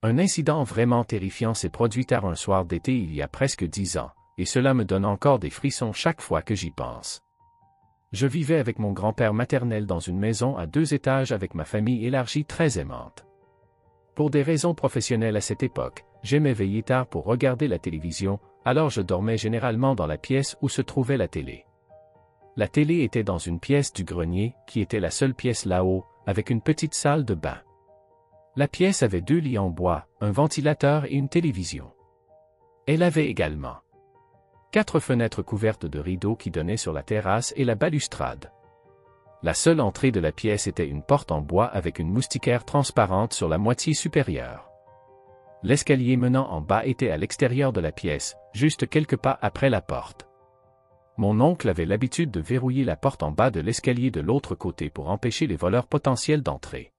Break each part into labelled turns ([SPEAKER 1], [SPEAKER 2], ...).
[SPEAKER 1] Un incident vraiment terrifiant s'est produit tard un soir d'été il y a presque 10 ans, et cela me donne encore des frissons chaque fois que j'y pense. Je vivais avec mon grand-père maternel dans une maison à 2 étages avec ma famille élargie très aimante. Pour des raisons professionnelles à cette époque, j'aimais veiller tard pour regarder la télévision, alors je dormais généralement dans la pièce où se trouvait la télé. La télé était dans une pièce du grenier, qui était la seule pièce là-haut, avec une petite salle de bain. La pièce avait 2 lits en bois, un ventilateur et une télévision. Elle avait également 4 fenêtres couvertes de rideaux qui donnaient sur la terrasse et la balustrade. La seule entrée de la pièce était une porte en bois avec une moustiquaire transparente sur la moitié supérieure. L'escalier menant en bas était à l'extérieur de la pièce, juste quelques pas après la porte. Mon oncle avait l'habitude de verrouiller la porte en bas de l'escalier de l'autre côté pour empêcher les voleurs potentiels d'entrer.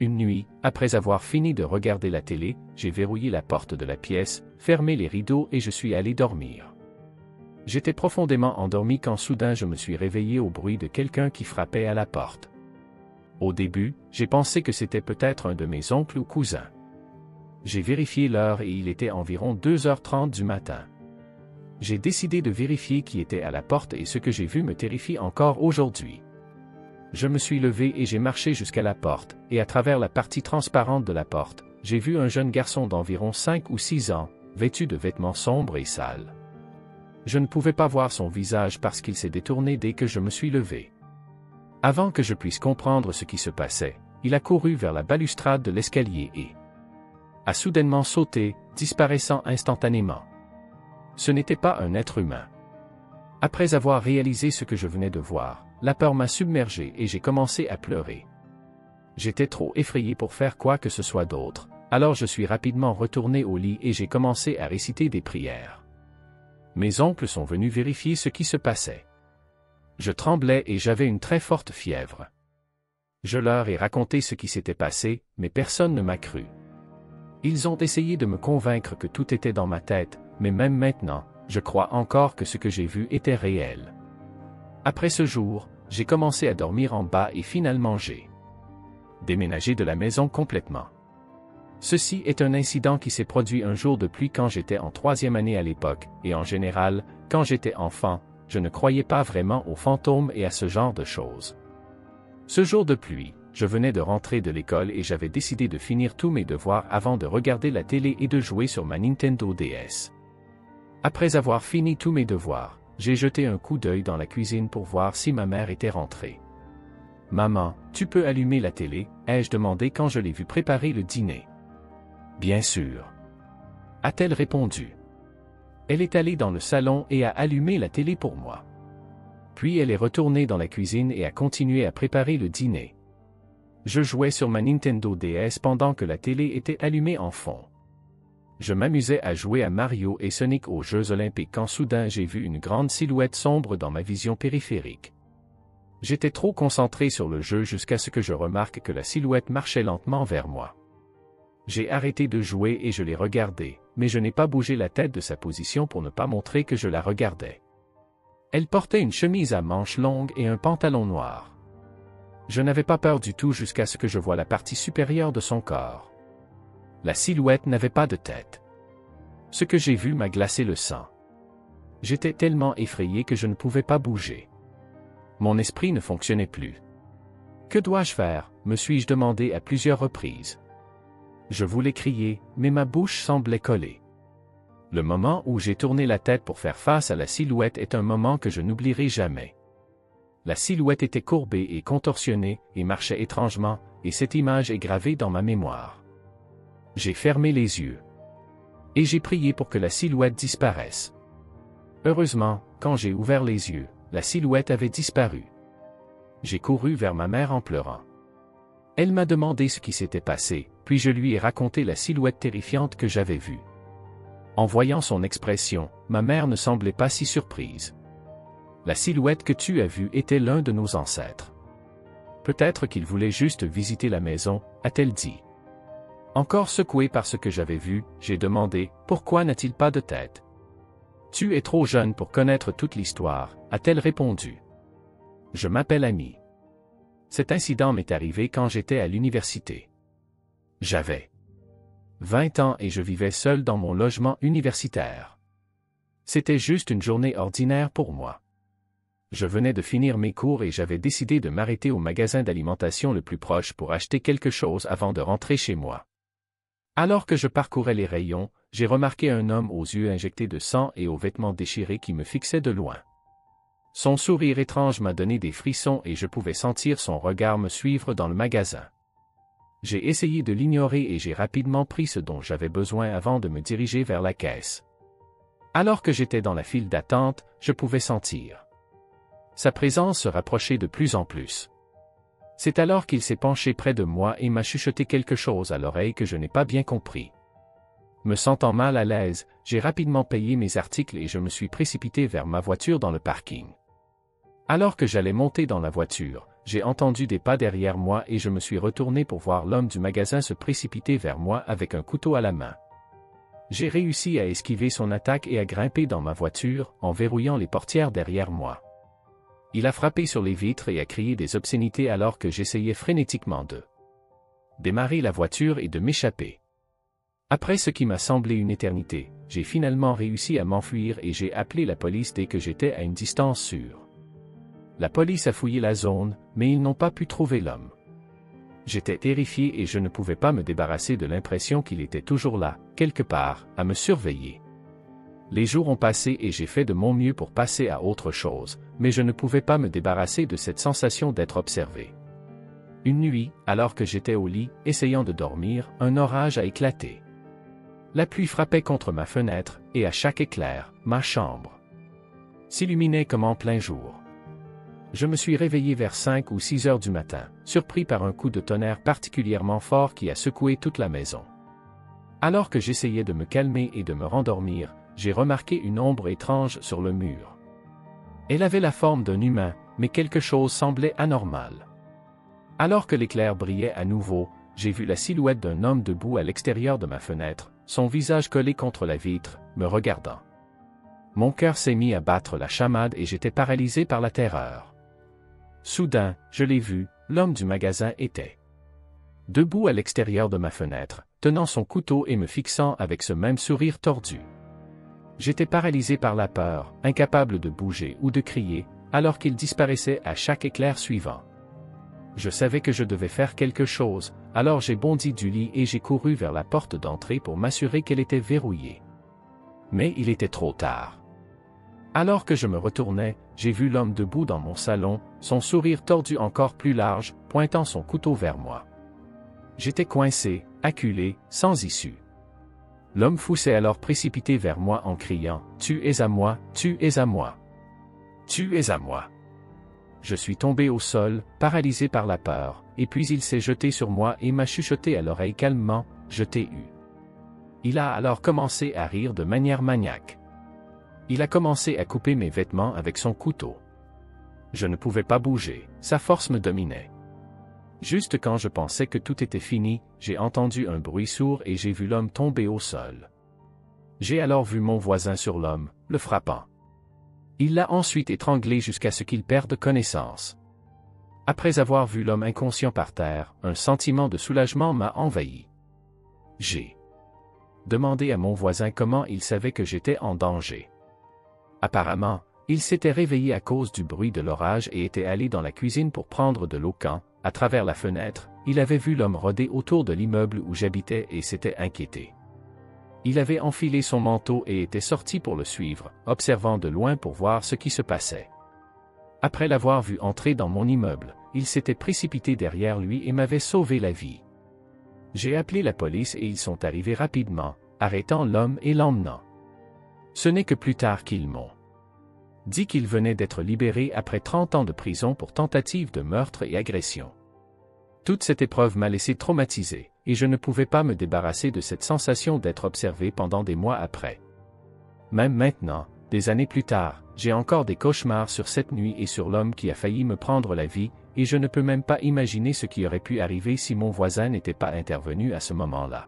[SPEAKER 1] Une nuit, après avoir fini de regarder la télé, j'ai verrouillé la porte de la pièce, fermé les rideaux et je suis allé dormir. J'étais profondément endormi quand soudain je me suis réveillé au bruit de quelqu'un qui frappait à la porte. Au début, j'ai pensé que c'était peut-être un de mes oncles ou cousins. J'ai vérifié l'heure et il était environ 2h30 du matin. J'ai décidé de vérifier qui était à la porte et ce que j'ai vu me terrifie encore aujourd'hui. Je me suis levé et j'ai marché jusqu'à la porte, et à travers la partie transparente de la porte, j'ai vu un jeune garçon d'environ 5 ou 6 ans, vêtu de vêtements sombres et sales. Je ne pouvais pas voir son visage parce qu'il s'est détourné dès que je me suis levé. Avant que je puisse comprendre ce qui se passait, il a couru vers la balustrade de l'escalier et a soudainement sauté, disparaissant instantanément. Ce n'était pas un être humain. Après avoir réalisé ce que je venais de voir, la peur m'a submergé et j'ai commencé à pleurer. J'étais trop effrayé pour faire quoi que ce soit d'autre, alors je suis rapidement retourné au lit et j'ai commencé à réciter des prières. Mes oncles sont venus vérifier ce qui se passait. Je tremblais et j'avais une très forte fièvre. Je leur ai raconté ce qui s'était passé, mais personne ne m'a cru. Ils ont essayé de me convaincre que tout était dans ma tête, mais même maintenant, je crois encore que ce que j'ai vu était réel. Après ce jour, j'ai commencé à dormir en bas et finalement j'ai déménagé de la maison complètement. Ceci est un incident qui s'est produit un jour de pluie quand j'étais en 3e année à l'époque, et en général, quand j'étais enfant, je ne croyais pas vraiment aux fantômes et à ce genre de choses. Ce jour de pluie, je venais de rentrer de l'école et j'avais décidé de finir tous mes devoirs avant de regarder la télé et de jouer sur ma Nintendo DS. Après avoir fini tous mes devoirs, j'ai jeté un coup d'œil dans la cuisine pour voir si ma mère était rentrée. « Maman, tu peux allumer la télé ?» ai-je demandé quand je l'ai vue préparer le dîner. « Bien sûr. » a-t-elle répondu. Elle est allée dans le salon et a allumé la télé pour moi. Puis elle est retournée dans la cuisine et a continué à préparer le dîner. Je jouais sur ma Nintendo DS pendant que la télé était allumée en fond. Je m'amusais à jouer à Mario et Sonic aux Jeux Olympiques quand soudain j'ai vu une grande silhouette sombre dans ma vision périphérique. J'étais trop concentré sur le jeu jusqu'à ce que je remarque que la silhouette marchait lentement vers moi. J'ai arrêté de jouer et je l'ai regardée, mais je n'ai pas bougé la tête de sa position pour ne pas montrer que je la regardais. Elle portait une chemise à manches longues et un pantalon noir. Je n'avais pas peur du tout jusqu'à ce que je voie la partie supérieure de son corps. La silhouette n'avait pas de tête. Ce que j'ai vu m'a glacé le sang. J'étais tellement effrayé que je ne pouvais pas bouger. Mon esprit ne fonctionnait plus. Que dois-je faire, me suis-je demandé à plusieurs reprises. Je voulais crier, mais ma bouche semblait collée. Le moment où j'ai tourné la tête pour faire face à la silhouette est un moment que je n'oublierai jamais. La silhouette était courbée et contorsionnée, et marchait étrangement, et cette image est gravée dans ma mémoire. J'ai fermé les yeux. Et j'ai prié pour que la silhouette disparaisse. Heureusement, quand j'ai ouvert les yeux, la silhouette avait disparu. J'ai couru vers ma mère en pleurant. Elle m'a demandé ce qui s'était passé, puis je lui ai raconté la silhouette terrifiante que j'avais vue. En voyant son expression, ma mère ne semblait pas si surprise. La silhouette que tu as vue était l'un de nos ancêtres. Peut-être qu'il voulait juste visiter la maison, a-t-elle dit. Encore secoué par ce que j'avais vu, j'ai demandé, pourquoi n'a-t-il pas de tête? Tu es trop jeune pour connaître toute l'histoire, a-t-elle répondu. Je m'appelle Amy. Cet incident m'est arrivé quand j'étais à l'université. J'avais 20 ans et je vivais seul dans mon logement universitaire. C'était juste une journée ordinaire pour moi. Je venais de finir mes cours et j'avais décidé de m'arrêter au magasin d'alimentation le plus proche pour acheter quelque chose avant de rentrer chez moi. Alors que je parcourais les rayons, j'ai remarqué un homme aux yeux injectés de sang et aux vêtements déchirés qui me fixait de loin. Son sourire étrange m'a donné des frissons et je pouvais sentir son regard me suivre dans le magasin. J'ai essayé de l'ignorer et j'ai rapidement pris ce dont j'avais besoin avant de me diriger vers la caisse. Alors que j'étais dans la file d'attente, je pouvais sentir sa présence se rapprochait de plus en plus. C'est alors qu'il s'est penché près de moi et m'a chuchoté quelque chose à l'oreille que je n'ai pas bien compris. Me sentant mal à l'aise, j'ai rapidement payé mes articles et je me suis précipité vers ma voiture dans le parking. Alors que j'allais monter dans la voiture, j'ai entendu des pas derrière moi et je me suis retourné pour voir l'homme du magasin se précipiter vers moi avec un couteau à la main. J'ai réussi à esquiver son attaque et à grimper dans ma voiture, en verrouillant les portières derrière moi. Il a frappé sur les vitres et a crié des obscénités alors que j'essayais frénétiquement de démarrer la voiture et de m'échapper. Après ce qui m'a semblé une éternité, j'ai finalement réussi à m'enfuir et j'ai appelé la police dès que j'étais à une distance sûre. La police a fouillé la zone, mais ils n'ont pas pu trouver l'homme. J'étais terrifié et je ne pouvais pas me débarrasser de l'impression qu'il était toujours là, quelque part, à me surveiller. Les jours ont passé et j'ai fait de mon mieux pour passer à autre chose, mais je ne pouvais pas me débarrasser de cette sensation d'être observé. Une nuit, alors que j'étais au lit, essayant de dormir, un orage a éclaté. La pluie frappait contre ma fenêtre, et à chaque éclair, ma chambre s'illuminait comme en plein jour. Je me suis réveillé vers 5 ou 6 heures du matin, surpris par un coup de tonnerre particulièrement fort qui a secoué toute la maison. Alors que j'essayais de me calmer et de me rendormir, j'ai remarqué une ombre étrange sur le mur. Elle avait la forme d'un humain, mais quelque chose semblait anormal. Alors que l'éclair brillait à nouveau, j'ai vu la silhouette d'un homme debout à l'extérieur de ma fenêtre, son visage collé contre la vitre, me regardant. Mon cœur s'est mis à battre la chamade et j'étais paralysé par la terreur. Soudain, je l'ai vu, l'homme du magasin était debout à l'extérieur de ma fenêtre, tenant son couteau et me fixant avec ce même sourire tordu. J'étais paralysé par la peur, incapable de bouger ou de crier, alors qu'il disparaissait à chaque éclair suivant. Je savais que je devais faire quelque chose, alors j'ai bondi du lit et j'ai couru vers la porte d'entrée pour m'assurer qu'elle était verrouillée. Mais il était trop tard. Alors que je me retournais, j'ai vu l'homme debout dans mon salon, son sourire tordu encore plus large, pointant son couteau vers moi. J'étais coincé, acculé, sans issue. L'homme fou s'est alors précipité vers moi en criant « Tu es à moi, tu es à moi. Tu es à moi ». Je suis tombé au sol, paralysé par la peur, et puis il s'est jeté sur moi et m'a chuchoté à l'oreille calmement « Je t'ai eu ». Il a alors commencé à rire de manière maniaque. Il a commencé à couper mes vêtements avec son couteau. Je ne pouvais pas bouger, sa force me dominait. Juste quand je pensais que tout était fini, j'ai entendu un bruit sourd et j'ai vu l'homme tomber au sol. J'ai alors vu mon voisin sur l'homme, le frappant. Il l'a ensuite étranglé jusqu'à ce qu'il perde connaissance. Après avoir vu l'homme inconscient par terre, un sentiment de soulagement m'a envahi. J'ai demandé à mon voisin comment il savait que j'étais en danger. Apparemment, il s'était réveillé à cause du bruit de l'orage et était allé dans la cuisine pour prendre de l'eau quand, à travers la fenêtre, il avait vu l'homme rôder autour de l'immeuble où j'habitais et s'était inquiété. Il avait enfilé son manteau et était sorti pour le suivre, observant de loin pour voir ce qui se passait. Après l'avoir vu entrer dans mon immeuble, il s'était précipité derrière lui et m'avait sauvé la vie. J'ai appelé la police et ils sont arrivés rapidement, arrêtant l'homme et l'emmenant. Ce n'est que plus tard qu'ils m'ont dit qu'il venait d'être libéré après 30 ans de prison pour tentative de meurtre et agression. Toute cette épreuve m'a laissé traumatisé, et je ne pouvais pas me débarrasser de cette sensation d'être observé pendant des mois après. Même maintenant, des années plus tard, j'ai encore des cauchemars sur cette nuit et sur l'homme qui a failli me prendre la vie, et je ne peux même pas imaginer ce qui aurait pu arriver si mon voisin n'était pas intervenu à ce moment-là.